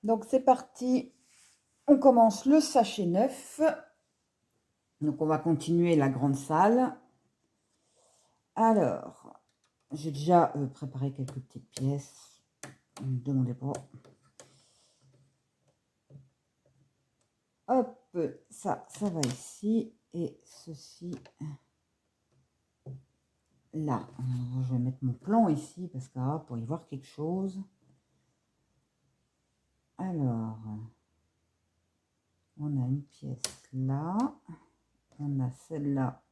Donc c'est parti, on commence le sachet neuf. Donc on va continuer la grande salle. Alors, j'ai déjà préparé quelques petites pièces. Ne me demandez pas. Hop, ça va ici. Et ceci, là. Je vais mettre mon plan ici parce que pour y voir quelque chose. Alors, on a une pièce là. On a celle-là.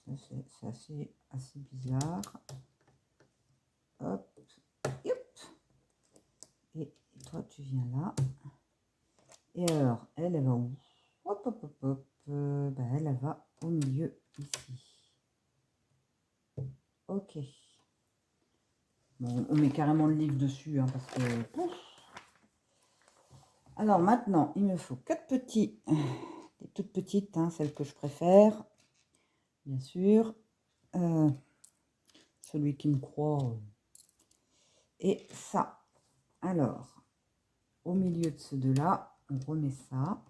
C'est assez bizarre. Hop, hop. Et toi, tu viens là. Et alors, elle va où? Hop, hop, hop, hop. Elle va au milieu ici. Ok. Bon, on met carrément le livre dessus, hein, parce que... Pouf. Alors maintenant, il me faut 4 petits, des toutes petites, hein, celles que je préfère, bien sûr. Celui qui me croit. Et ça. Alors, au milieu de ces deux-là, on remet ça.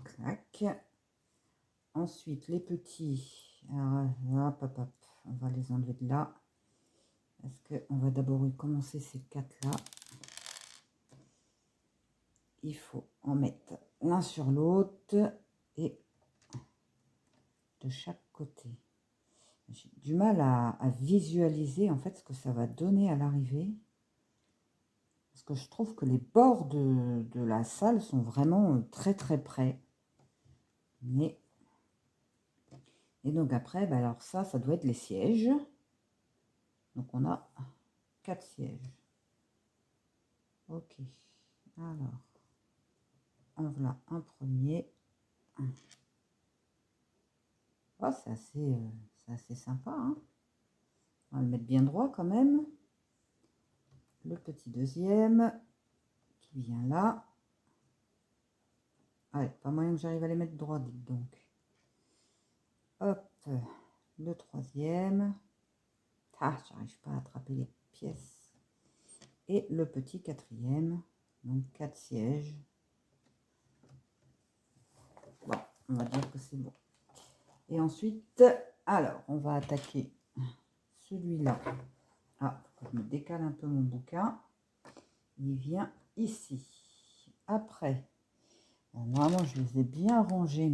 Clac. Ensuite, les petits. Alors, hop, hop, hop. On va les enlever de là. Parce qu'on va d'abord commencer ces 4-là. Il faut en mettre l'un sur l'autre et de chaque côté. J'ai du mal à visualiser en fait ce que ça va donner à l'arrivée. Parce que je trouve que les bords de la salle sont vraiment très très près. Mais... Et donc après, alors ça doit être les sièges. Donc on a 4 sièges. Ok. Alors, en voilà un premier. Oh, c'est assez sympa, hein. On va le mettre bien droit quand même. Le petit deuxième qui vient là. Ah ouais, pas moyen que j'arrive à les mettre droit, dites donc. Hop, le troisième. Ah, j'arrive pas à attraper les pièces. Et le petit quatrième. Donc 4 sièges. Bon, on va dire que c'est bon. Et ensuite, alors, on va attaquer celui-là. Ah, je me décale un peu mon bouquin. Il vient ici. Après, normalement, je les ai bien rangés,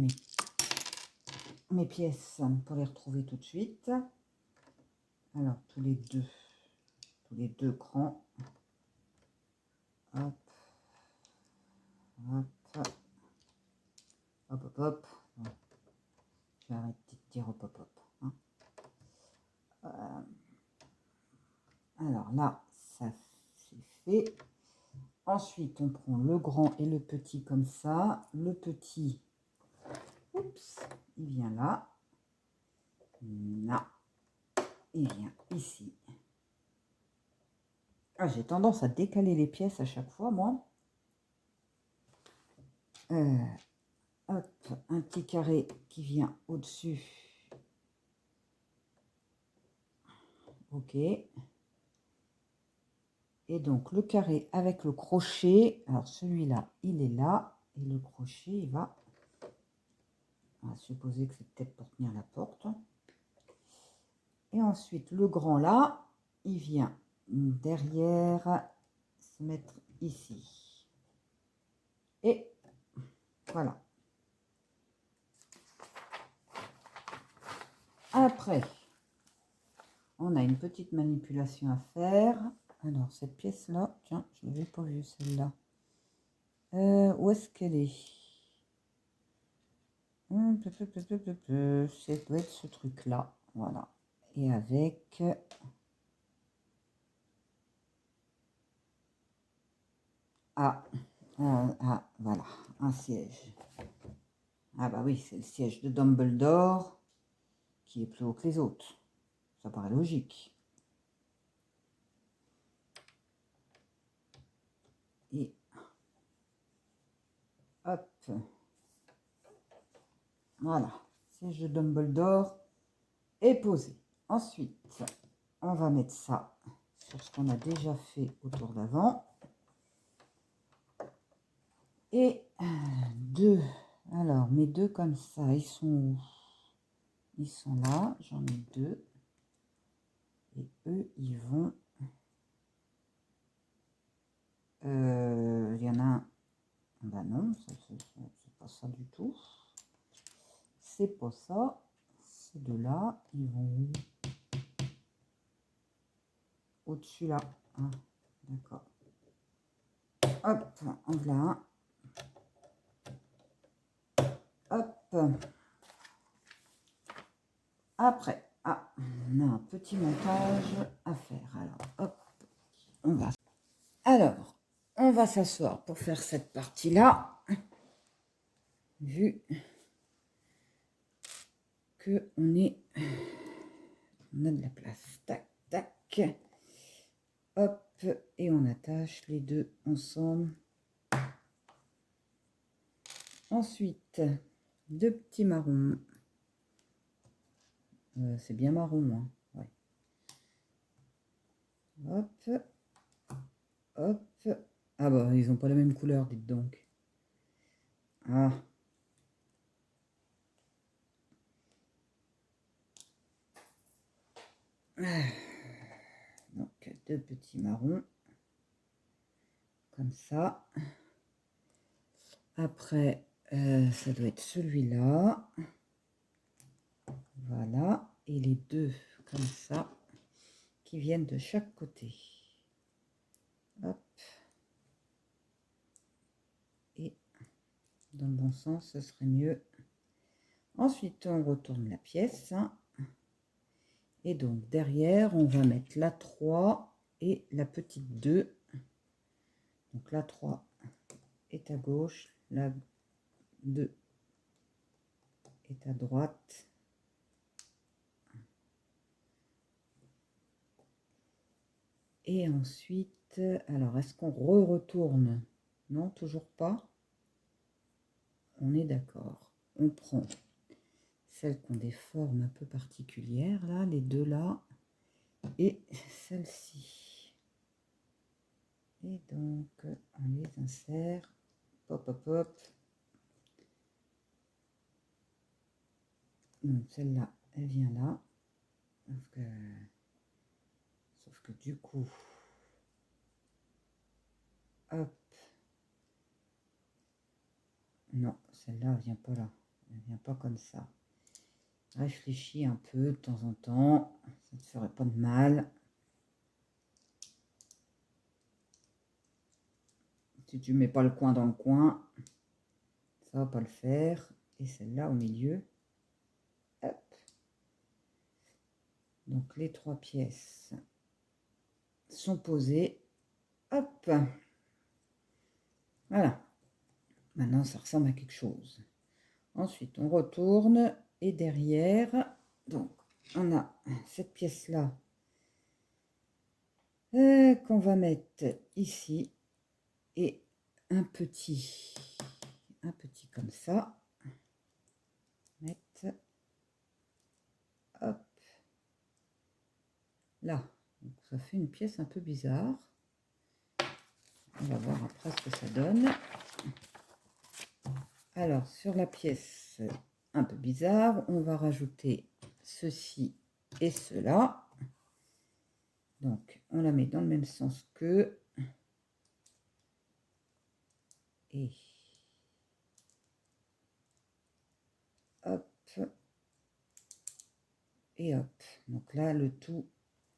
mes pièces, pour les retrouver tout de suite. Alors, tous les deux crans. Hop, hop, hop, hop, hop. Bon, je vais arrêter de dire hop, hop, hop. Hein. Alors là, ça c'est fait. Ensuite, on prend le grand et le petit comme ça. Le petit, oups, il vient là. Là, il vient ici. Ah, j'ai tendance à décaler les pièces à chaque fois, moi. Hop, un petit carré qui vient au-dessus. Ok. Et donc, le carré avec le crochet. Alors, celui-là, il est là. Et le crochet, il va... On va supposer que c'est peut-être pour tenir la porte. Et ensuite, le grand là, il vient derrière se mettre ici. Et voilà. Après, on a une petite manipulation à faire. Alors, cette pièce-là, tiens, je ne l'avais pas vue celle-là. Où est-ce qu'elle est? Ça doit être ce truc-là. Voilà. Et avec... voilà, un siège. Ah bah oui, c'est le siège de Dumbledore qui est plus haut que les autres. Ça paraît logique. Et hop. Voilà. Siège de Dumbledore est posé. Ensuite, on va mettre ça sur ce qu'on a déjà fait autour d'avant. Et deux, alors mes deux comme ça, ils sont là, j'en ai deux. Et eux, ils vont... Il y en a un... Ben non, c'est pas ça du tout. C'est pas ça. Ces deux-là, ils vont où? Au-dessus là. Ah, d'accord. Hop, en voilà un. Hop. Après, on a un petit montage à faire. Alors, hop, on va s'asseoir pour faire cette partie-là. Vu que on a de la place. Tac, tac. Hop, et on attache les deux ensemble. Ensuite, deux petits marrons. C'est bien marron, hein. Ouais. Hop, hop. Ah bah, ils n'ont pas la même couleur, dites donc. Ah. Donc, deux petits marrons. Comme ça. Après, ça doit être celui-là. Voilà. Et les deux, comme ça, qui viennent de chaque côté. Hop. Et dans le bon sens, ce serait mieux. Ensuite, on retourne la pièce. Et donc, derrière, on va mettre la 3 et la petite 2. Donc, la 3 est à gauche, la 2 est à droite. Et ensuite, alors, est-ce qu'on retourne? Non, toujours pas. On est d'accord. On prend celles qui ont des formes un peu particulières, là, les deux là, et celle-ci. Et donc, on les insère. Hop, hop, hop. Donc, celle-là, elle vient là. Sauf que du coup, hop. Non, celle-là, elle vient pas là. Elle vient pas comme ça. Réfléchis un peu de temps en temps. Ça ne ferait pas de mal. Si tu mets pas le coin dans le coin, ça va pas le faire. Et celle-là au milieu. Hop. Donc les trois pièces sont posées. Hop. Voilà. Maintenant, ça ressemble à quelque chose. Ensuite, on retourne. Et derrière, donc, on a cette pièce-là qu'on va mettre ici. Et un petit comme ça. Mettre. Hop. Là. Donc, ça fait une pièce un peu bizarre. On va voir après ce que ça donne. Alors, sur la pièce un peu bizarre, on va rajouter ceci et cela. Donc, on la met dans le même sens que. Et hop. Et hop. Donc là, le tout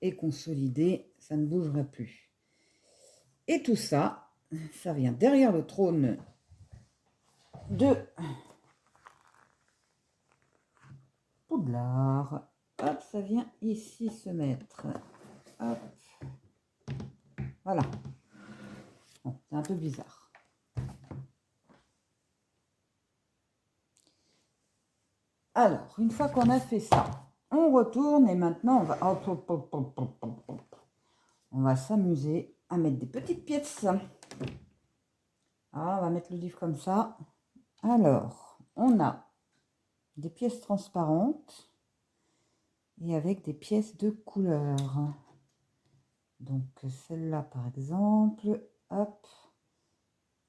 est consolidé. Ça ne bougera plus. Et tout ça, ça vient derrière le trône de Poudlard. Hop, ça vient ici se mettre. Hop. Voilà. Bon, c'est un peu bizarre. Alors, une fois qu'on a fait ça, on retourne et maintenant on va... On va s'amuser à mettre des petites pièces. Ah, on va mettre le livre comme ça. Alors, on a des pièces transparentes et avec des pièces de couleur. Donc celle-là par exemple, hop,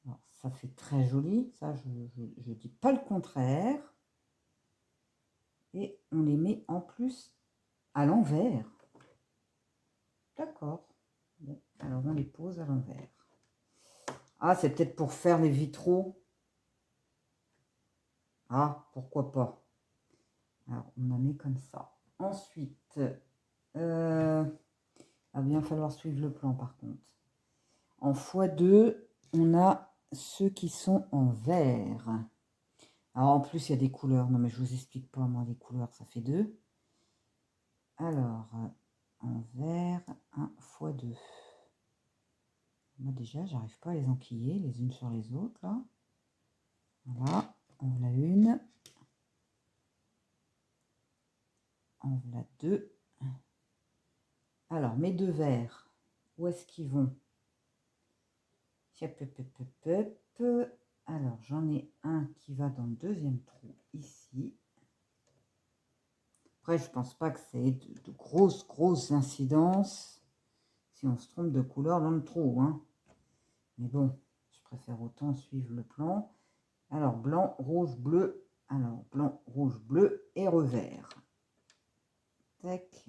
alors, ça fait très joli, ça je dis pas le contraire. Et on les met en plus à l'envers. D'accord. Bon, alors on les pose à l'envers. Ah, c'est peut-être pour faire les vitraux. Ah, pourquoi pas. Alors, on la met comme ça. Ensuite, il va bien falloir suivre le plan par contre. En x2, on a ceux qui sont en vert. Alors, en plus, il y a des couleurs. Non, mais je vous explique pas, moi, les couleurs, ça fait 2. Alors, en vert, 1 x 2. Moi, déjà, j'arrive pas à les enquiller les unes sur les autres, là. Voilà, en voilà une. En voilà 2. Alors, mes 2 verts, où est-ce qu'ils vont? Alors, j'en ai un qui va dans le deuxième trou, ici. Après, je pense pas que c'est de grosses incidences si on se trompe de couleur dans le trou, hein. Mais bon, je préfère autant suivre le plan. Alors, blanc, rouge, bleu. Alors, blanc, rouge, bleu et revers. Tac.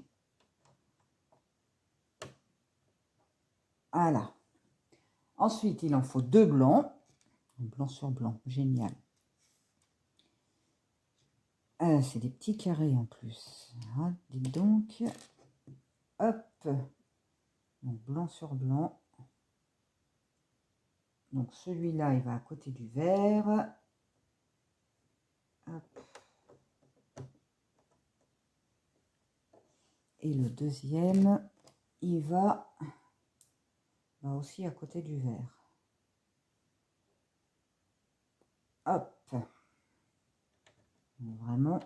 Voilà. Ensuite, il en faut 2 blancs. Blanc sur blanc, génial. C'est des petits carrés en plus. Ah, dites donc. Hop. Donc, blanc sur blanc. Donc, celui-là, il va à côté du vert. Hop. Et le deuxième, il va aussi à côté du vert. Hop. Vraiment.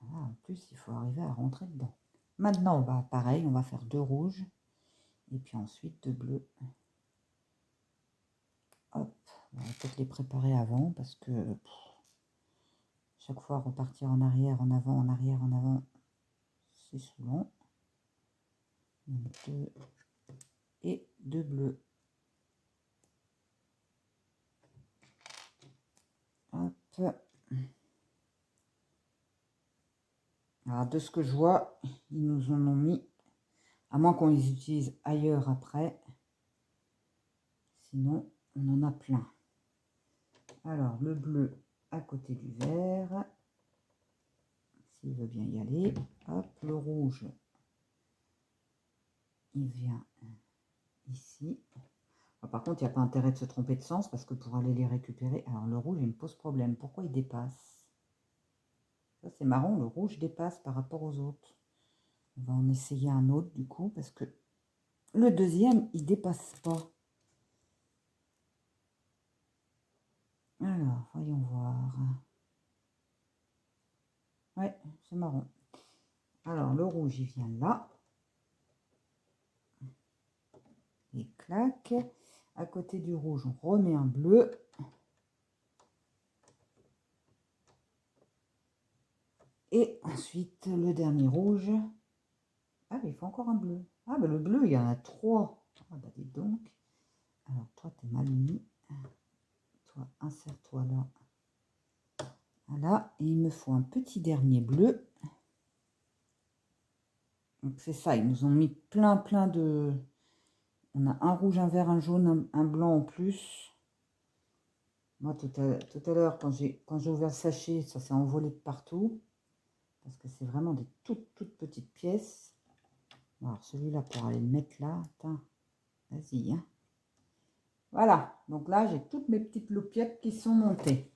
Voilà, en plus, il faut arriver à rentrer dedans. Maintenant, on va pareil, on va faire 2 rouges. Et puis ensuite 2 bleus. Hop. On va peut-être les préparer avant parce que chaque fois repartir en arrière, en avant, en arrière, en avant, c'est souvent. 2 et 2 bleus. Hop. Alors, de ce que je vois, ils nous en ont mis, à moins qu'on les utilise ailleurs après. Sinon, on en a plein. Alors, le bleu à côté du vert, s'il veut bien y aller. Hop, le rouge, il vient ici. Par contre, il n'y a pas intérêt de se tromper de sens parce que pour aller les récupérer... Alors, le rouge, il me pose problème. Pourquoi il dépasse? Ça, c'est marrant, le rouge dépasse par rapport aux autres. On va en essayer un autre, du coup, parce que le deuxième, il dépasse pas. Alors, voyons voir. Ouais, c'est marrant. Alors, le rouge, il vient là. Et clac. À côté du rouge, on remet un bleu. Et ensuite, le dernier rouge. Ah, mais il faut encore un bleu. Ah, mais le bleu, il y en a 3. Ah, bah, dis donc. Alors, toi, t'es mal mis. Toi, insère-toi là. Voilà. Et il me faut un petit dernier bleu. Donc, c'est ça. Ils nous ont mis plein de... On a un rouge, un vert, un jaune, un blanc en plus. Moi, tout à l'heure, quand j'ai ouvert le sachet, ça s'est envolé de partout. Parce que c'est vraiment des toutes petites pièces. Alors, celui-là, pour aller le mettre là, attends, vas-y. Hein. Voilà, donc là, j'ai toutes mes petites loupiettes qui sont montées.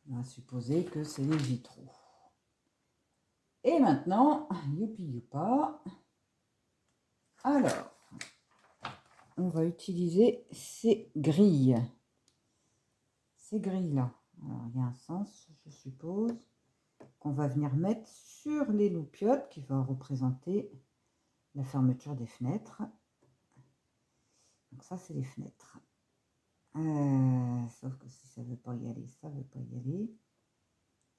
On va supposer que c'est les vitraux. Et maintenant, youpi youpa. Alors, on va utiliser ces grilles. Ces grilles-là. Alors, il y a un sens, je suppose, qu'on va venir mettre sur les loupiottes qui va représenter la fermeture des fenêtres. Donc ça, c'est les fenêtres. Sauf que si ça ne veut pas y aller, ça ne veut pas y aller.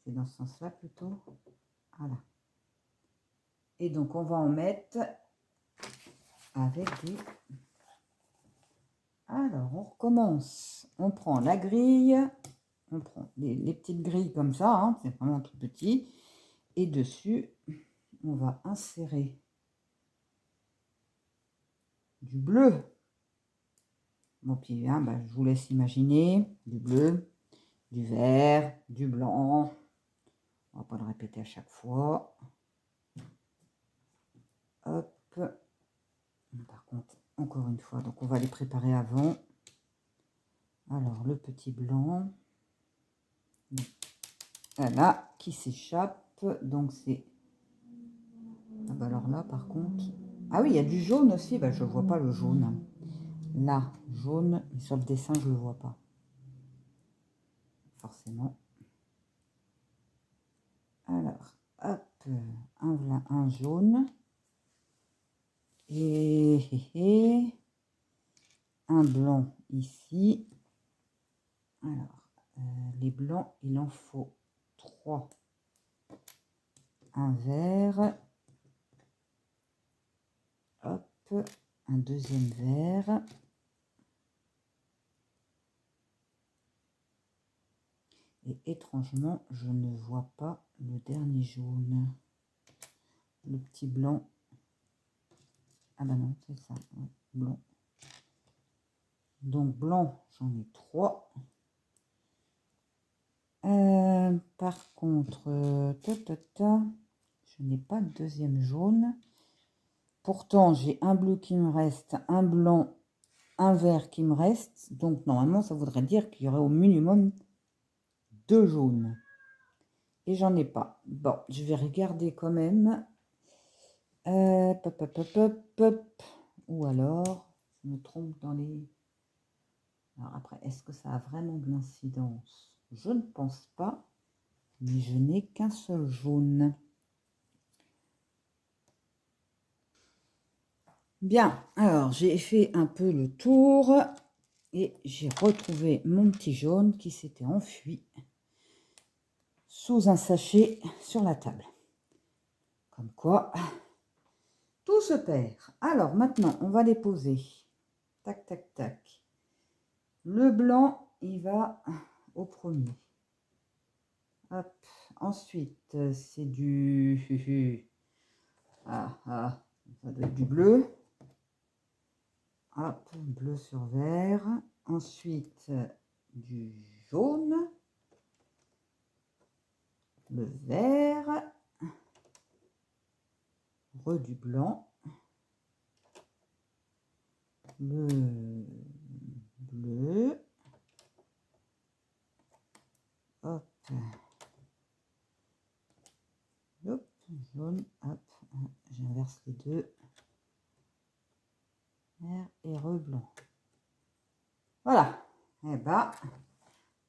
C'est dans ce sens-là plutôt. Voilà. Et donc, on va en mettre avec des... Alors, on recommence. On prend la grille. On prend les petites grilles comme ça. Hein, c'est vraiment tout petit. Et dessus, on va insérer du bleu. Bon, puis hein, bah, je vous laisse imaginer. Du bleu, du vert, du blanc. On va pas le répéter à chaque fois. Hop. Par contre, encore une fois, donc on va les préparer avant. Alors, le petit blanc. Voilà, qui s'échappe. Donc, c'est... Ah bah alors là, par contre... Ah oui, il y a du jaune aussi. Bah, je ne vois pas le jaune. Là, jaune. Mais sur le dessin, je ne le vois pas. Forcément. Alors, hop. Un jaune. Et un blanc ici. Alors, les blancs, il en faut 3. Un vert. Hop, un deuxième vert. Et étrangement, je ne vois pas le dernier jaune. Le petit blanc. Ah bah non, c'est ça. Ouais, blanc. Donc blanc, j'en ai 3. Par contre, je n'ai pas de deuxième jaune. Pourtant, j'ai un bleu qui me reste, un blanc, un vert qui me reste. Donc normalement, ça voudrait dire qu'il y aurait au minimum 2 jaunes. Et j'en ai pas. Bon, je vais regarder quand même. Ou alors, je me trompe dans les... Alors après, est-ce que ça a vraiment de l'incidence? Je ne pense pas. Mais je n'ai qu'un seul jaune. Bien, alors j'ai fait un peu le tour. Et j'ai retrouvé mon petit jaune qui s'était enfui sous un sachet sur la table. Comme quoi, tout se perd. Alors maintenant, on va les poser. Tac, tac, tac. Le blanc, il va au premier. Hop. Ensuite, c'est du... ça doit être du bleu. Hop, bleu sur vert. Ensuite, du jaune. Le vert. Du blanc. Le bleu. Hop. Hop, jaune. Hop. J'inverse les deux. Vert et blanc. Voilà. Et bah.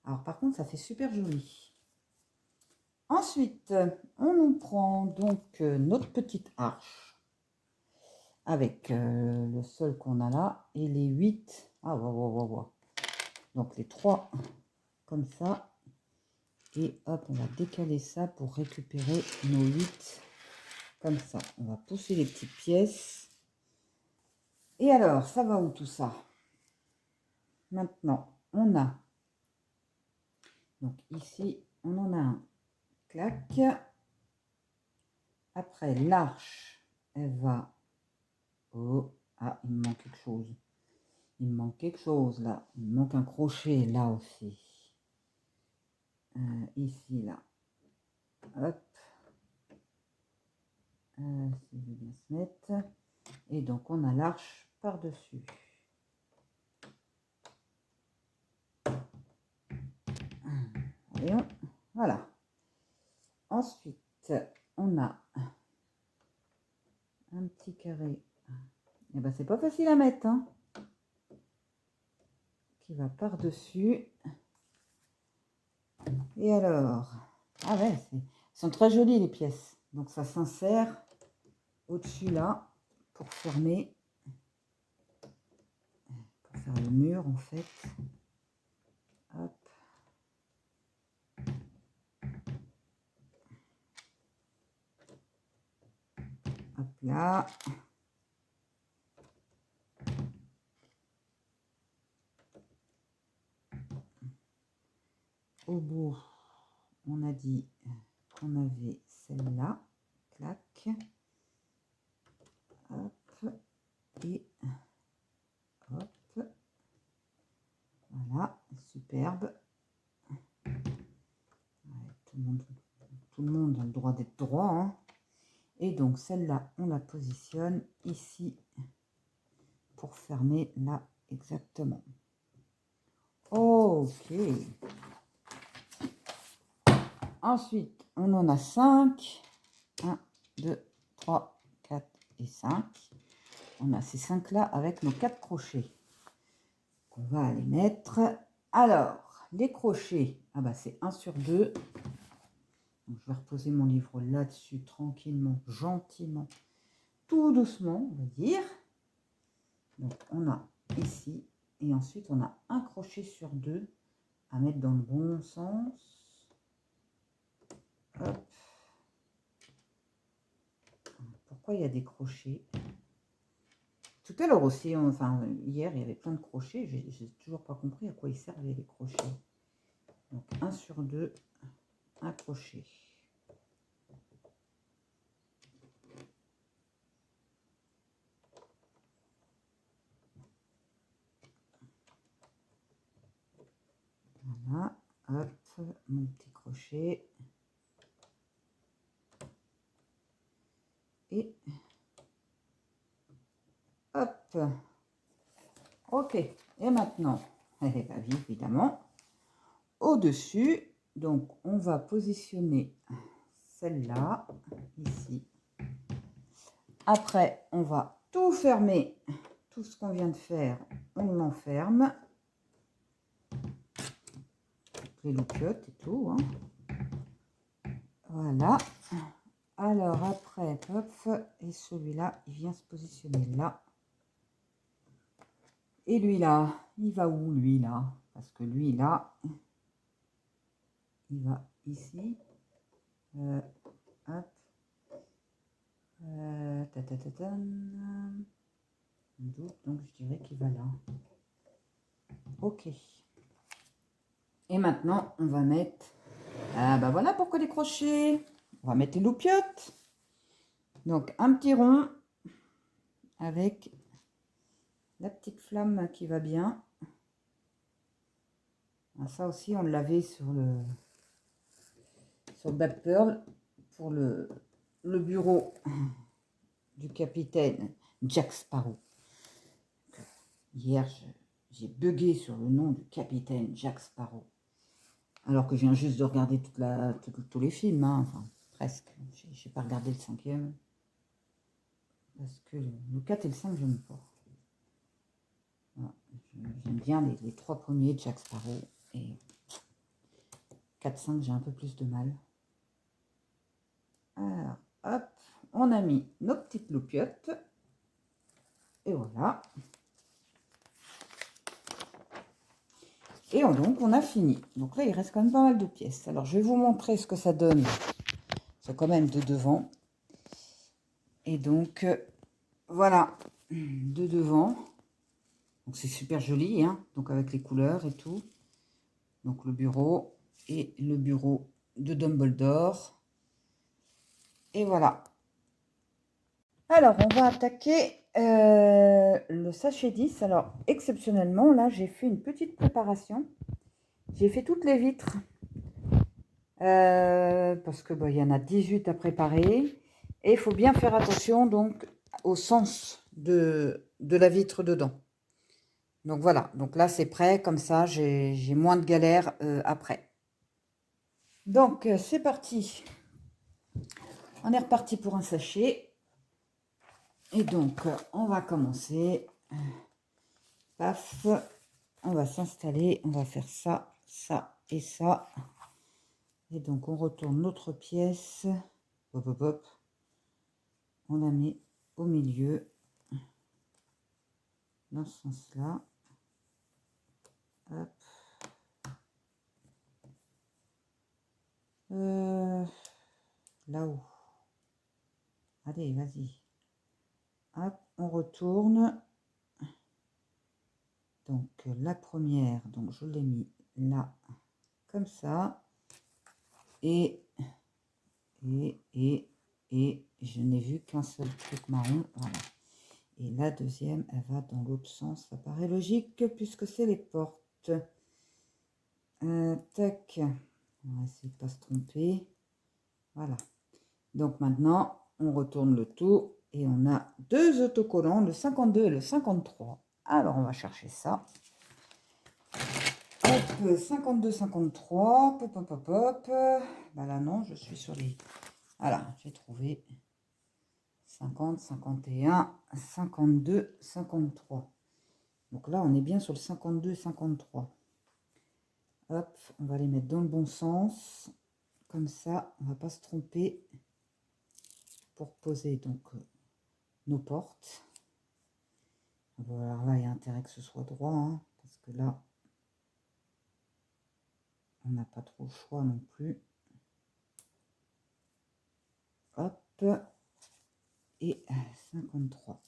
Alors par contre, ça fait super joli. Ensuite, on nous prend donc notre petite arche. Avec le sol qu'on a là. Et les 8. Ah, donc les 3 comme ça. Et hop, on va décaler ça pour récupérer nos 8 comme ça. On va pousser les petites pièces. Et alors, ça va où tout ça? Maintenant, on a... Donc ici, on en a un. Clac. Après, l'arche, elle va... Oh, ah, il me manque quelque chose. Il me manque quelque chose là. Il me manque un crochet là aussi. Ici, là. Hop. Si je veux bien se mettre. Et donc, on a l'arche par-dessus. Voyons. Voilà. Ensuite, on a un petit carré. Et ben, c'est pas facile à mettre, hein. Qui va par-dessus. Et alors, ah ouais, elles sont très jolies les pièces. Donc ça s'insère au-dessus là pour fermer, pour faire le mur en fait. Hop. hop là. Au bout, on a dit qu'on avait celle-là, clac, hop, et hop, voilà, superbe. Ouais, tout le monde a le droit d'être droit, hein. Et donc celle-là, on la positionne ici pour fermer là exactement. Ok. Ensuite, on en a 5. 1, 2, 3, 4 et 5. On a ces 5-là avec nos 4 crochets. On va aller mettre. Alors, les crochets, ah bah c'est 1 sur 2. Donc, je vais reposer mon livre là-dessus tranquillement, gentiment, tout doucement, on va dire. Donc, on a ici, et ensuite, on a un crochet sur 2 à mettre dans le bon sens. Hop. Pourquoi il y a des crochets? Tout à l'heure aussi, enfin, hier, il y avait plein de crochets. J'ai toujours pas compris à quoi ils servaient les crochets. Donc, 1 sur 2, un crochet. Voilà, hop, mon petit crochet. Et hop. Ok, et maintenant, elle est vie évidemment, au-dessus, donc on va positionner celle-là, ici. Après, on va tout fermer, tout ce qu'on vient de faire, on l'enferme. Les loupiottes et tout, hein. Voilà. Alors après, hop, et celui-là, il vient se positionner là. Et lui là, il va où lui là? Parce que lui là, il va ici. Hop. Donc je dirais qu'il va là. Ok. Et maintenant, on va mettre... Ah bah voilà pourquoi les crochets. On va mettre les loupiottes. Donc un petit rond avec la petite flamme qui va bien. Ah, ça aussi, on l'avait sur le Back Pearl pour le bureau du capitaine Jack Sparrow. Hier, j'ai bugué sur le nom du capitaine Jack Sparrow. Alors que je viens juste de regarder tous les films, hein, enfin presque. Je n'ai pas regardé le 5e. Parce que le 4 et le 5, je n'aime pas. Voilà. J'aime bien les 3 premiers de Jack Sparrow. Et 4-5, j'ai un peu plus de mal. Alors, hop, on a mis nos petites loupiottes. Et voilà. Et donc, on a fini. Donc là, il reste quand même pas mal de pièces. Alors, je vais vous montrer ce que ça donne. C'est quand même de devant. Et donc, voilà, de devant. Donc, c'est super joli, hein. Donc, avec les couleurs et tout. Donc, le bureau et le bureau de Dumbledore. Et voilà. Alors, on va attaquer le sachet 10. Alors, exceptionnellement, là, j'ai fait une petite préparation. J'ai fait toutes les vitres. Parce que il y en a 18 à préparer. Et il faut bien faire attention donc au sens de la vitre dedans. Donc voilà, donc là c'est prêt, comme ça j'ai moins de galères après. Donc c'est parti. On est reparti pour un sachet. Et donc on va commencer. Paf, on va s'installer, on va faire ça, ça et ça. Et donc on retourne notre pièce. Hop, hop, hop. On la met au milieu. Dans ce sens-là. Hop. Là-haut. Allez, vas-y. Hop, on retourne. Donc la première, donc je l'ai mis là, comme ça. Et je n'ai vu qu'un seul truc marron. Voilà. Et la deuxième, elle va dans l'autre sens. Ça paraît logique puisque c'est les portes. Tac. On va essayer de ne pas se tromper. Voilà. Donc maintenant, on retourne le tout. Et on a deux autocollants, le 52 et le 53. Alors, on va chercher ça. Hop, 52, 53. Pop, pop, pop, pop. Bah là, non, je suis sur les... Voilà, j'ai trouvé 50, 51, 52, 53. Donc là, on est bien sur le 52, 53. Hop, on va les mettre dans le bon sens. Comme ça, on ne va pas se tromper pour poser donc nos portes. Alors là, il y a intérêt que ce soit droit, hein, parce que là, on n'a pas trop le choix non plus. Hop, et 53.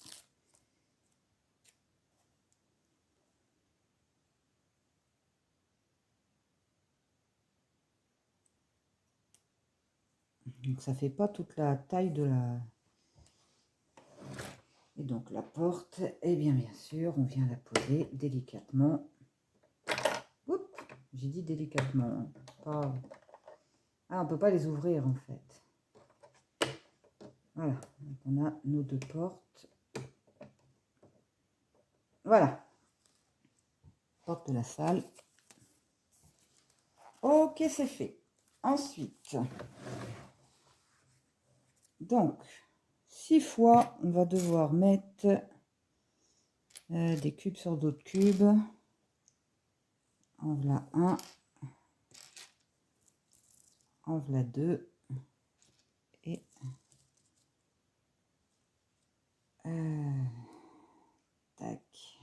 Donc ça fait pas toute la taille de la... Et donc la porte, eh bien sûr, on vient la poser délicatement. J'ai dit délicatement. Pas... Ah, on peut pas les ouvrir en fait. Voilà, donc on a nos deux portes. Voilà. Porte de la salle. Ok, c'est fait. Ensuite, donc, 6 fois, on va devoir mettre des cubes sur d'autres cubes. En voilà un. En voilà deux. Et... tac.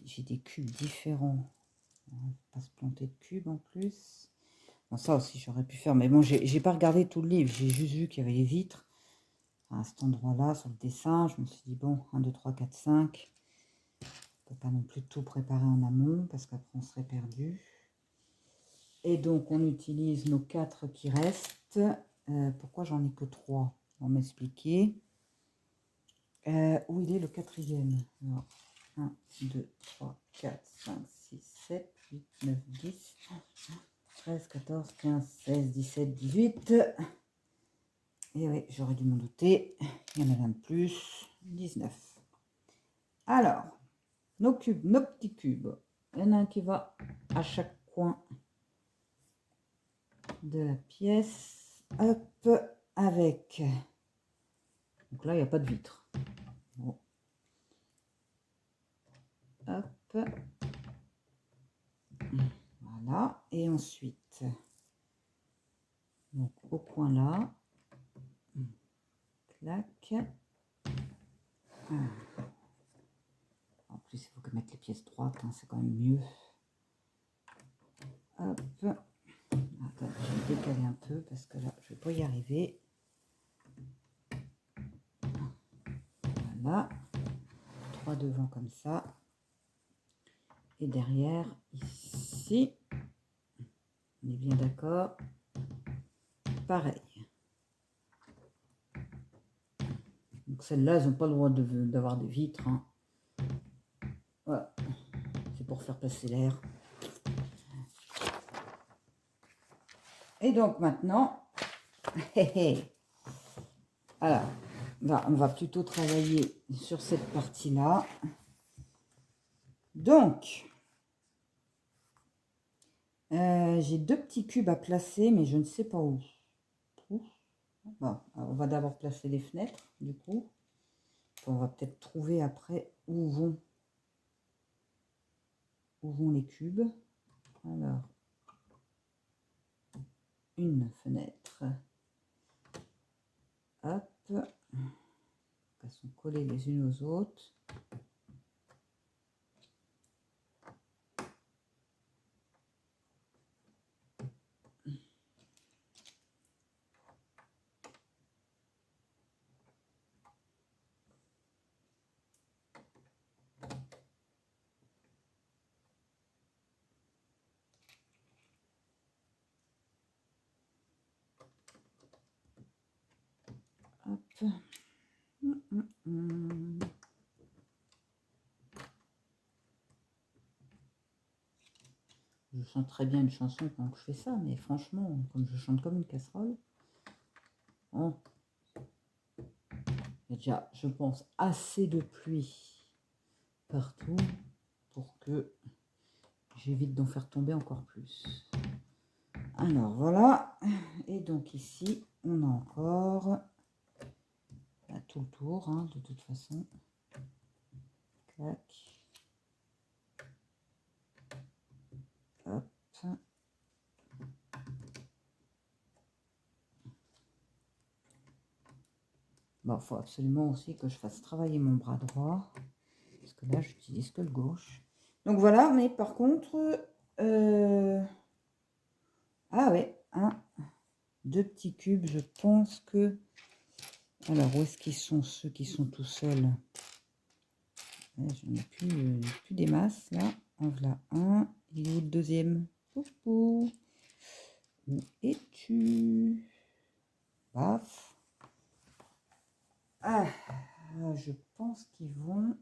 J'ai des cubes différents. On va pas se planter de cubes en plus. Bon, ça aussi, j'aurais pu faire. Mais bon, j'ai pas regardé tout le livre. J'ai juste vu qu'il y avait les vitres. À cet endroit-là, sur le dessin, je me suis dit, bon, 1, 2, 3, 4, 5. On ne peut pas non plus tout préparer en amont parce qu'après, on serait perdu. Et donc, on utilise nos 4 qui restent. Pourquoi j'en ai que 3? On va m'expliquer. Où il est le quatrième? Alors, 1, 2, 3, 4, 5, 6, 7, 8, 9, 10, 13, 14, 15, 16, 17, 18. Et oui, j'aurais dû m'en douter. Il y en avait un de plus. 19. Alors, nos cubes, nos petits cubes. Il y en a un qui va à chaque coin de la pièce. Hop, avec... Donc là, il n'y a pas de vitre. Bon. Hop. Voilà. Et ensuite, donc au coin là. Clac. En plus, il faut que mettre les pièces droites, hein, c'est quand même mieux. Hop. Attends, je vais décaler un peu parce que là, je ne vais pas y arriver. Voilà. 3 devant comme ça. Et derrière, ici, on est bien d'accord. Pareil. Donc celles-là, elles n'ont pas le droit d'avoir des vitres. Hein. Voilà. C'est pour faire passer l'air. Et donc maintenant, alors, là, on va plutôt travailler sur cette partie-là. Donc, j'ai 2 petits cubes à placer, mais je ne sais pas où. Bon, on va d'abord placer les fenêtres, du coup. On va peut-être trouver après où vont les cubes. Alors, une fenêtre. Hop. Elles sont collées les unes aux autres. Je chante très bien une chanson quand je fais ça, mais franchement, comme je chante comme une casserole, bon, il y a déjà, je pense, assez de pluie partout pour que j'évite d'en faire tomber encore plus. Alors voilà, et donc ici, on a encore tout le tour, hein, de toute façon. Clac. Hop. Bon, il faut absolument aussi que je fasse travailler mon bras droit, parce que là, j'utilise que le gauche. Donc voilà, mais par contre, ah ouais, deux petits cubes, je pense que... Alors, où est-ce qu'ils sont, ceux qui sont tout seuls? Je n'ai plus des masses, là. En voilà un. Il est où le deuxième? Coucou. Où es-tu? Paf. Ah, je pense qu'ils vont...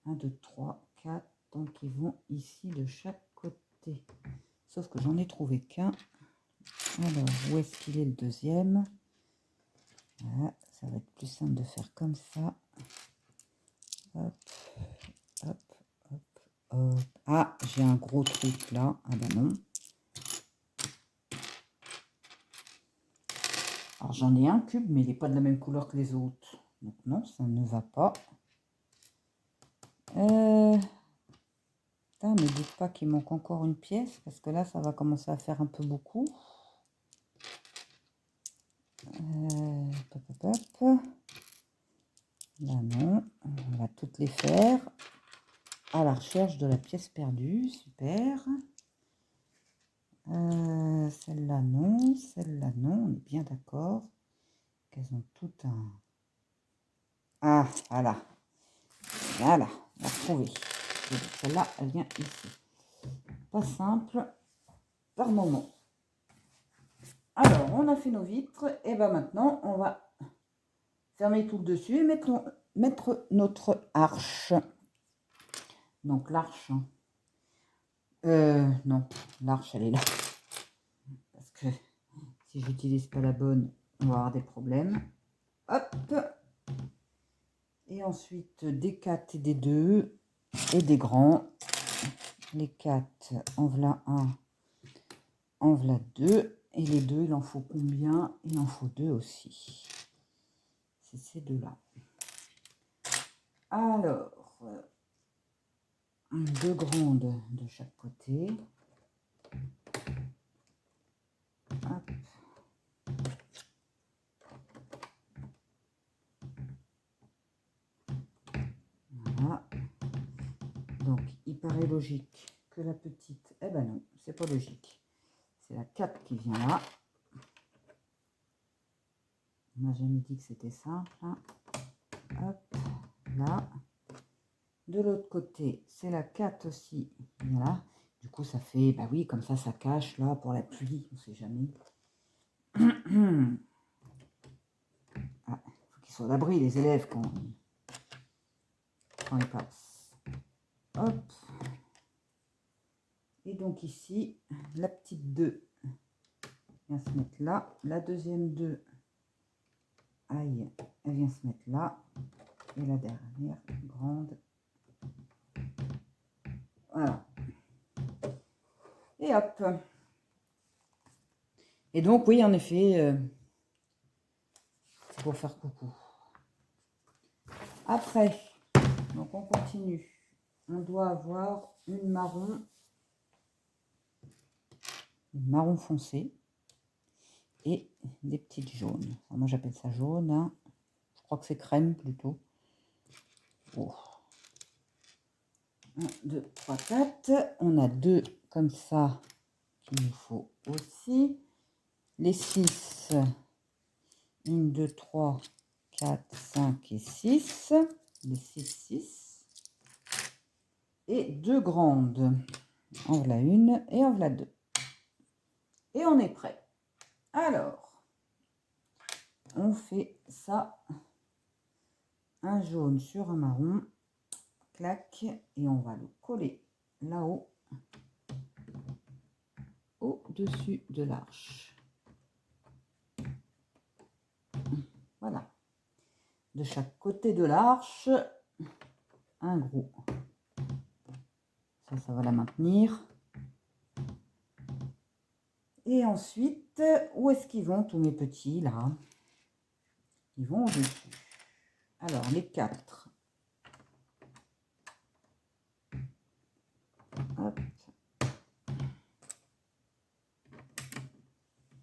1, 2, 3, 4. Donc, ils vont ici de chaque côté. Sauf que j'en ai trouvé qu'un. Alors, où est-ce qu'il est le deuxième? Voilà, ça va être plus simple de faire comme ça. Hop, hop, hop, hop. Ah, j'ai un gros truc là. Ah ben non. Alors, j'en ai un cube, mais il n'est pas de la même couleur que les autres. Donc non, ça ne va pas. Putain, ne dites pas qu'il manque encore une pièce, parce que là, ça va commencer à faire un peu beaucoup. Hop, hop, hop. Là, non. On va toutes les faire. À la recherche de la pièce perdue. Super. Celle-là, non. Celle-là, non. On est bien d'accord qu'elles ont tout un... Ah, voilà. Voilà, on va retrouver. Celle-là, elle vient ici. Pas simple par moment. Alors, on a fait nos vitres. Et ben maintenant, on va fermer tout le dessus et mettre notre arche. Donc, l'arche... non, l'arche, elle est là. Parce que si j'utilise pas la bonne, on va avoir des problèmes. Hop. Et ensuite, des 4 et des 2 et des grands. Les 4, en voilà un, en voilà 2. Et les 2, il en faut combien? Il en faut 2 aussi. C'est ces deux-là. Alors, 2 grandes de chaque côté. Hop. Voilà. Donc, il paraît logique que la petite... Eh ben non, c'est pas logique. C'est la 4 qui vient là. On n'a jamais dit que c'était simple. Hein. Hop, là. De l'autre côté, c'est la 4 aussi. Voilà. Du coup, ça fait... Bah oui, comme ça cache là pour la pluie. On ne sait jamais. Ah, faut qu'ils soient à l'abri, les élèves, quand ils passent. Hop. Et donc ici, la petite 2 vient se mettre là. La deuxième 2, aïe, elle vient se mettre là. Et la dernière, grande. Voilà. Et hop. Et donc, oui, en effet, c'est pour faire coucou. Après, donc on continue. On doit avoir une marron foncé et des petites jaunes. Alors moi, j'appelle ça jaune. Hein. Je crois que c'est crème plutôt. Oh. 1, 2, 3, 4. On a 2 comme ça qu'il nous faut aussi. Les 6. 1, 2, 3, 4, 5 et 6. Les 6, 6. Et 2 grandes. En voilà une et en voilà 2. Et on est prêt. Alors, on fait ça, un jaune sur un marron, clac, et on va le coller là-haut, au-dessus de l'arche. Voilà. De chaque côté de l'arche, un gros. Ça va la maintenir. Et ensuite, où est-ce qu'ils vont tous mes petits là? Ils vont au-dessus. Alors, les 4. Hop.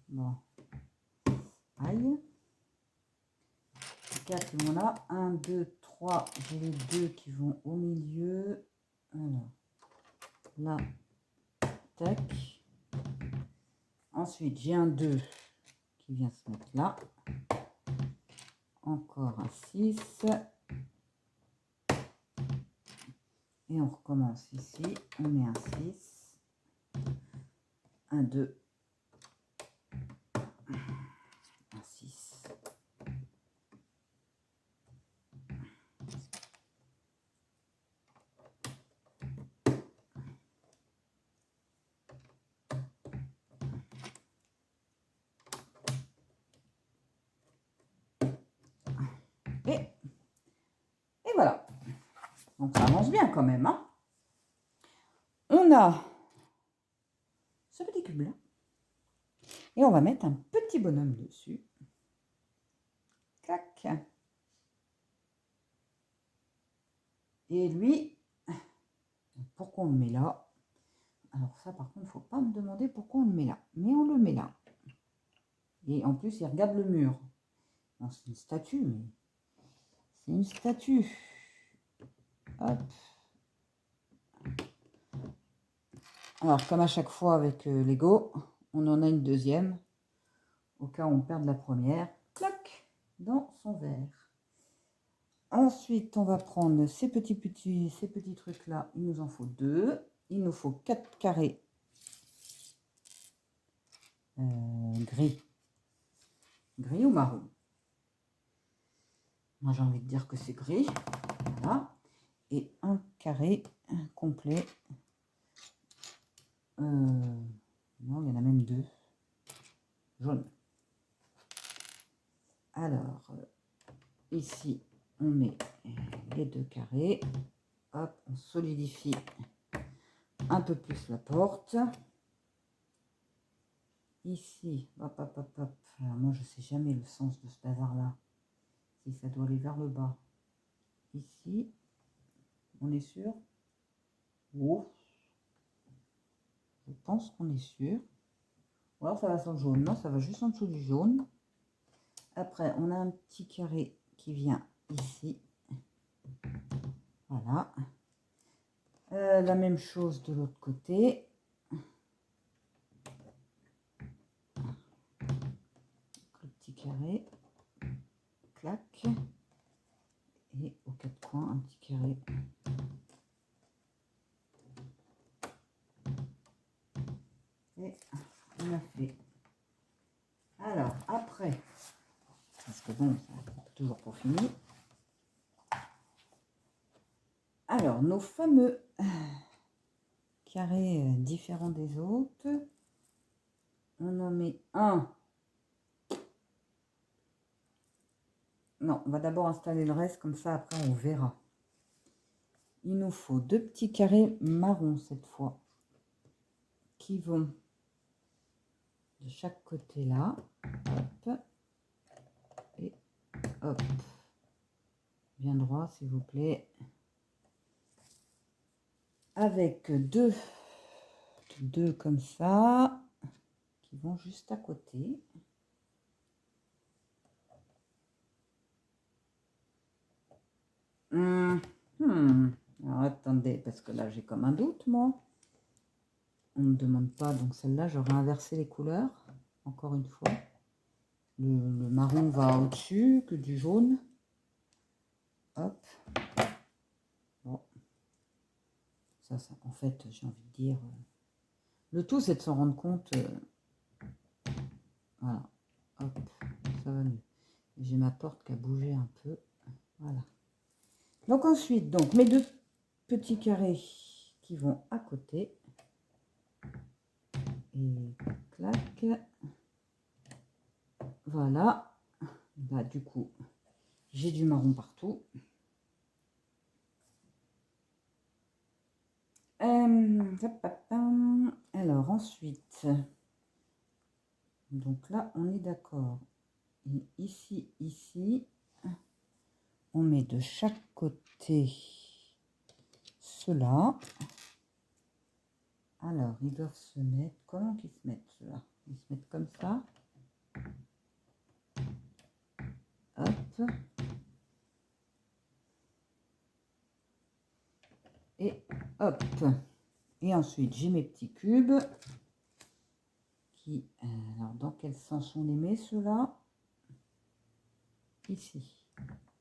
Bon. Aïe. Les 4 vont là. 1, 2, 3. J'ai les 2 qui vont au milieu. Alors, là. Tac. Ensuite, j'ai un 2 qui vient se mettre là. Encore un 6. Et on recommence ici. On met un 6. Un 2. Un 6. Et voilà. Donc ça avance bien quand même. Hein. On a ce petit cube là. Et on va mettre un petit bonhomme dessus. Clac. Et lui, pourquoi on le met là? Alors ça par contre, il ne faut pas me demander pourquoi on le met là. Mais on le met là. Et en plus, il regarde le mur. C'est une statue, mais c'est une statue. Hop. Alors, comme à chaque fois avec Lego, on en a une deuxième. Au cas où on perd la première. Clac, dans son verre. Ensuite, on va prendre ces petits trucs-là. Il nous en faut 2. Il nous faut 4 carrés gris. Gris ou marron? Moi, j'ai envie de dire que c'est gris. Voilà. Et un carré complet. Non, il y en a même 2. Jaune. Alors, ici, on met les 2 carrés. Hop, on solidifie un peu plus la porte. Ici, hop, hop, hop, hop. Alors moi, je ne sais jamais le sens de ce bazar-là. Si ça doit aller vers le bas. Ici, on est sûr? Oh. Je pense qu'on est sûr. Ou alors ça va sur le jaune. Non, ça va juste en dessous du jaune. Après, on a un petit carré qui vient ici. Voilà. La même chose de l'autre côté. Le petit carré. Clac. Et aux 4 coins, un petit carré. Et on a fait. Alors, après, parce que bon, c'est toujours pour finir. Alors, nos fameux carrés différents des autres. On en met un. Non, on va d'abord installer le reste, comme ça après on verra. Il nous faut 2 petits carrés marrons cette fois, qui vont de chaque côté là. Hop. Et hop. Bien droit s'il vous plaît. Avec deux comme ça, qui vont juste à côté. Alors attendez, parce que là j'ai comme un doute moi. On ne me demande pas, donc celle-là j'aurais inversé les couleurs, encore une fois. Le marron va au-dessus que du jaune. Hop. Bon. Ça, en fait, j'ai envie de dire... le tout, c'est de s'en rendre compte. Voilà. Hop. Ça va mieux. j'ai ma porte qui a bougé un peu. Voilà. Donc ensuite, donc mes deux petits carrés qui vont à côté. Et clac. Voilà. Là, du coup, j'ai du marron partout. Alors ensuite, donc là, on est d'accord. Ici, on met de chaque côté cela. Alors, ils doivent se mettre... Comment qu'ils se mettent, ceux-là? Ils se mettent comme ça. Hop. Et hop. Et ensuite, j'ai mes petits cubes. Qui, alors, dans quel sens on les met, ceux-là? Ici.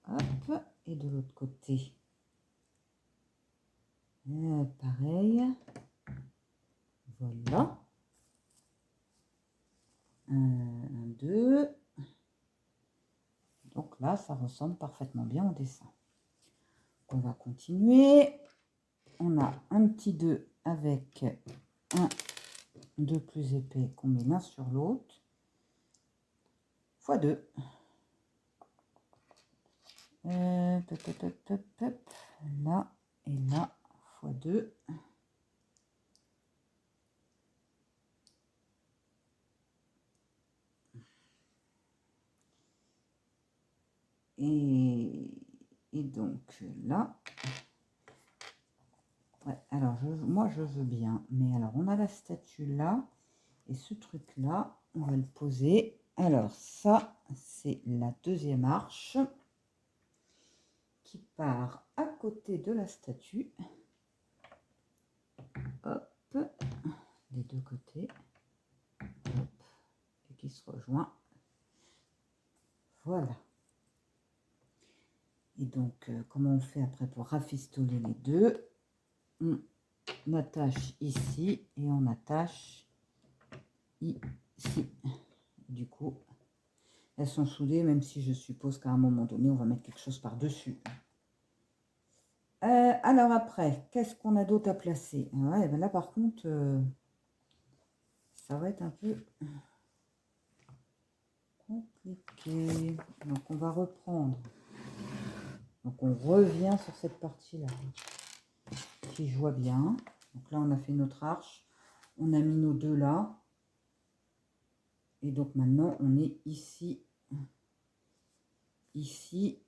Hop. Et de l'autre côté. Pareil. Voilà. 1, 2. Donc là, ça ressemble parfaitement bien au dessin. On va continuer. On a un petit 2 avec un 2 plus épais qu'on met l'un sur l'autre. Fois 2. Là et là, fois 2. Et donc là, ouais, alors moi je veux bien, mais alors on a la statue là, et ce truc là, on va le poser. Alors ça, c'est la deuxième arche qui part à côté de la statue. Hop, des deux côtés. Hop, et qui se rejoint. Voilà. Et donc, comment on fait après pour rafistoler les deux? On attache ici et on attache ici. Du coup, elles sont soudées, même si je suppose qu'à un moment donné, on va mettre quelque chose par-dessus. Alors après, qu'est-ce qu'on a d'autre à placer? Ouais, ben là, par contre, ça va être un peu compliqué. Donc, on va reprendre. Donc, on revient sur cette partie-là. Si je vois bien. Donc là, on a fait notre arche. On a mis nos deux là. Et donc, maintenant, on est ici. Ici,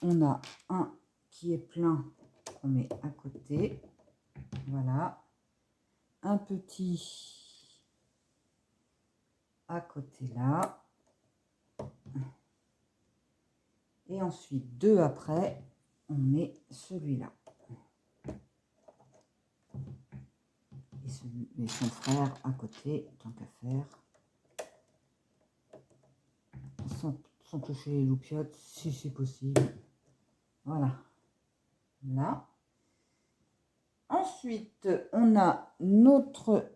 on a un qui est plein qu'on met à côté. Voilà. Un petit à côté là. Et ensuite, deux après, on met celui-là. Et son frère à côté, tant qu'à faire. Sans toucher les loupiottes, si c'est possible. Voilà. Là. Ensuite, on a notre...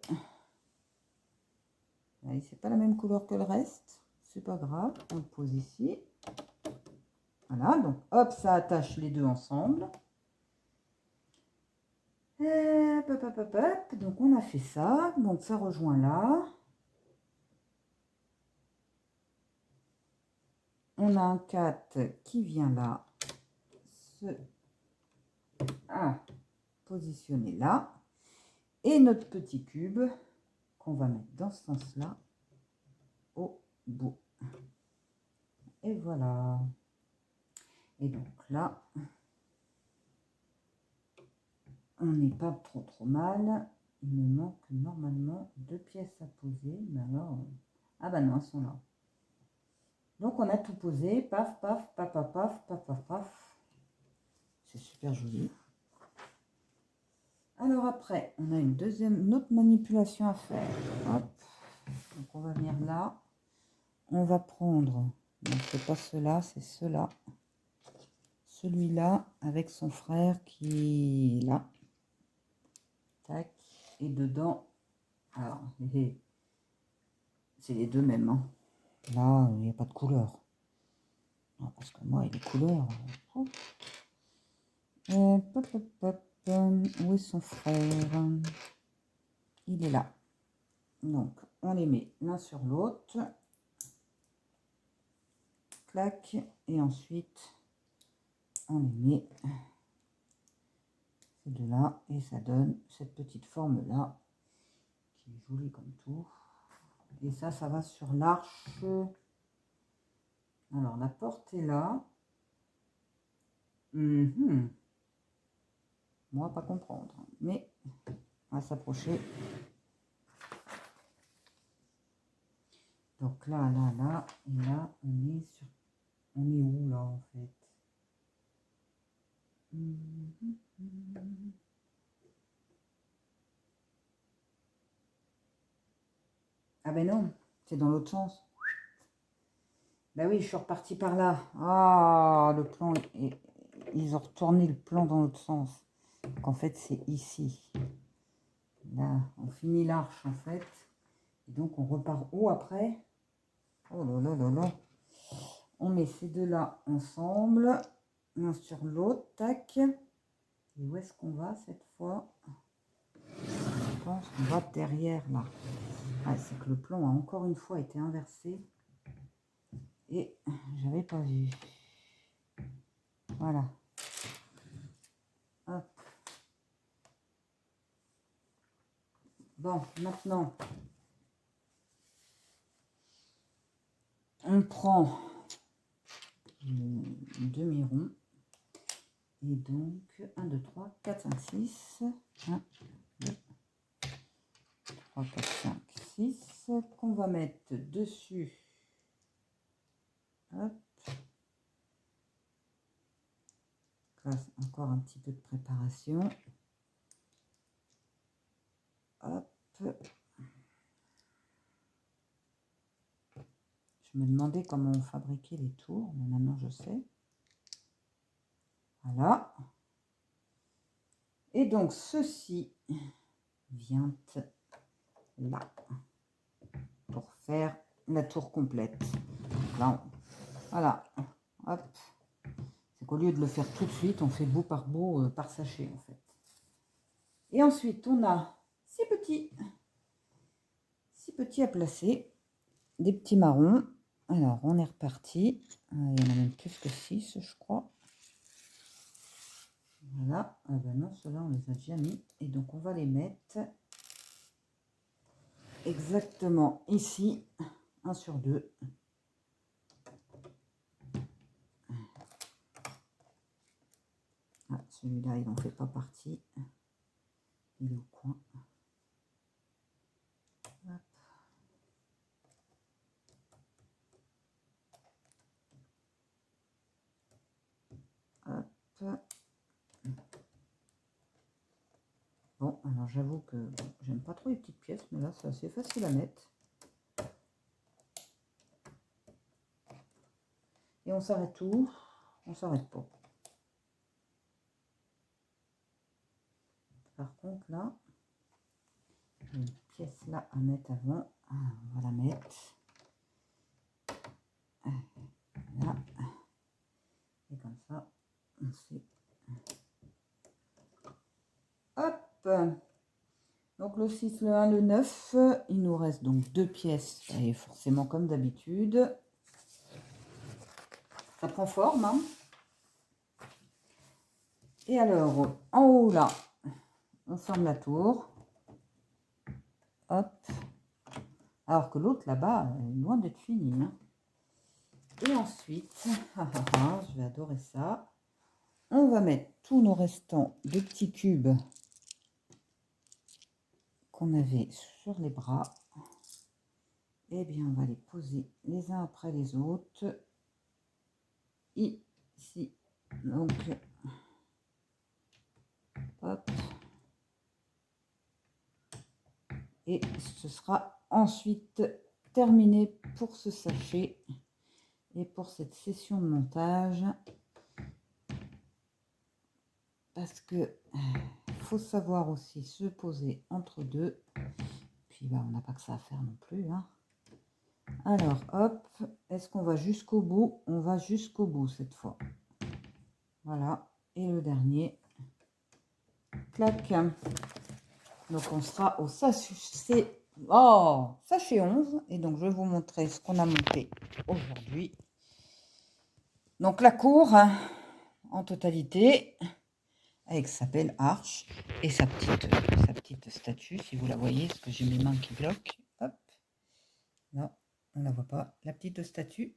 C'est pas la même couleur que le reste. C'est pas grave. On le pose ici. Voilà. Donc, hop, ça attache les deux ensemble. Hop, hop, hop, hop. Donc, on a fait ça. Donc, ça rejoint là. On a un 4 qui vient là. Positionner là. Et notre petit cube qu'on va mettre dans ce sens-là au bout. Et voilà. Et donc là, on n'est pas trop mal. Il me manque normalement deux pièces à poser. Mais alors, ah bah non, elles sont là. Donc on a tout posé. Paf, paf, paf, paf, paf, paf, paf, paf. C'est super joli. Alors après, on a une autre manipulation à faire. Hop. Donc on va venir là. On va prendre, donc c'est pas cela, c'est cela. Celui-là avec son frère qui est là. Tac. Et dedans, alors, c'est les deux mêmes. Hein. Là, il n'y a pas de couleur. Non, parce que moi, les couleurs... Pop, pop, pop. Où est son frère? Il est là. Donc, on les met l'un sur l'autre. Clac. Et ensuite, on les met ces deux-là. Et ça donne cette petite forme-là. Qui est jolie comme tout. Et ça va sur l'arche. Alors, la porte est là. Moi, pas comprendre. Mais, on va s'approcher. Donc là, et là, on est sur... On est où, là, en fait? Ah ben non, c'est dans l'autre sens. Ben oui, je suis repartie par là. Ah, le plan, ils ont retourné le plan dans l'autre sens. Donc en fait, c'est ici. Là, on finit l'arche, en fait. Et donc, on repart où après? Oh là là là là. On met ces deux-là ensemble, l'un sur l'autre, tac. Et où est-ce qu'on va cette fois? Je pense qu'on va derrière là. Ah, c'est que le plan a encore une fois été inversé. Et j'avais pas vu. Voilà. Hop. Bon, maintenant, on prend le demi-rond. Et donc, 1, 2, 3, 4, 5, 6. 1, 2, 3, 4, 5, 6. Qu'on va mettre dessus. Hop. Là, encore un petit peu de préparation. Hop. Je me demandais comment on fabriquait les tours, mais maintenant je sais. Voilà. Et donc, ceci vient là pour faire la tour complète. Donc là, voilà. Hop. C'est qu'au lieu de le faire tout de suite, on fait bout par sachet en fait. Et ensuite, on a six petits à placer, des petits marrons. Alors, on est reparti. Il y en a même plus que 6, je crois. Voilà. Ah ben non, ceux-là, on les a déjà mis. Et donc, on va les mettre exactement ici, 1 sur 2. Ah, celui-là, il n'en fait pas partie. Il est au coin. Hop. Hop. Bon, alors j'avoue que j'aime pas trop les petites pièces, mais là, c'est assez facile à mettre. Et on s'arrête où? On s'arrête pas. Par contre, là, j'ai une pièce là à mettre avant. Ah, on va la mettre. Là. Et comme ça, on sait. Hop! Donc le 6, le 1, le 9. Il nous reste donc 2 pièces. Et forcément, comme d'habitude. Ça prend forme, hein? Et alors, en haut, là, on forme la tour. Hop. Alors que l'autre, là-bas, est loin d'être fini. Hein. Et ensuite, je vais adorer ça. On va mettre tous nos restants de petits cubes qu'on avait sur les bras. Et bien, on va les poser les uns après les autres. Ici. Donc, hop. Et ce sera ensuite terminé pour ce sachet et pour cette session de montage. Parce que faut savoir aussi se poser entre deux. Puis bah, on n'a pas que ça à faire non plus. Hein. Alors, hop, est-ce qu'on va jusqu'au bout? On va jusqu'au bout cette fois. Voilà, et le dernier. Clac. Donc, on sera au sachet 11. Et donc, je vais vous montrer ce qu'on a monté aujourd'hui. Donc, la cour, en totalité, avec sa belle arche et sa petite statue, si vous la voyez, parce que j'ai mes mains qui bloquent. Hop. Non, on ne la voit pas, la petite statue.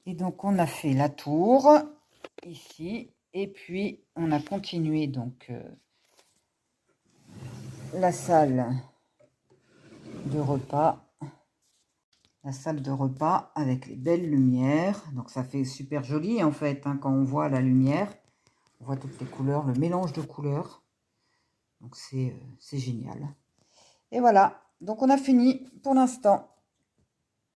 Et donc, on a fait la tour, ici, et puis on a continué, donc, la salle de repas. La salle de repas avec les belles lumières. Donc, ça fait super joli, en fait, hein, quand on voit la lumière. On voit toutes les couleurs, le mélange de couleurs. Donc, c'est génial. Et voilà, donc on a fini pour l'instant.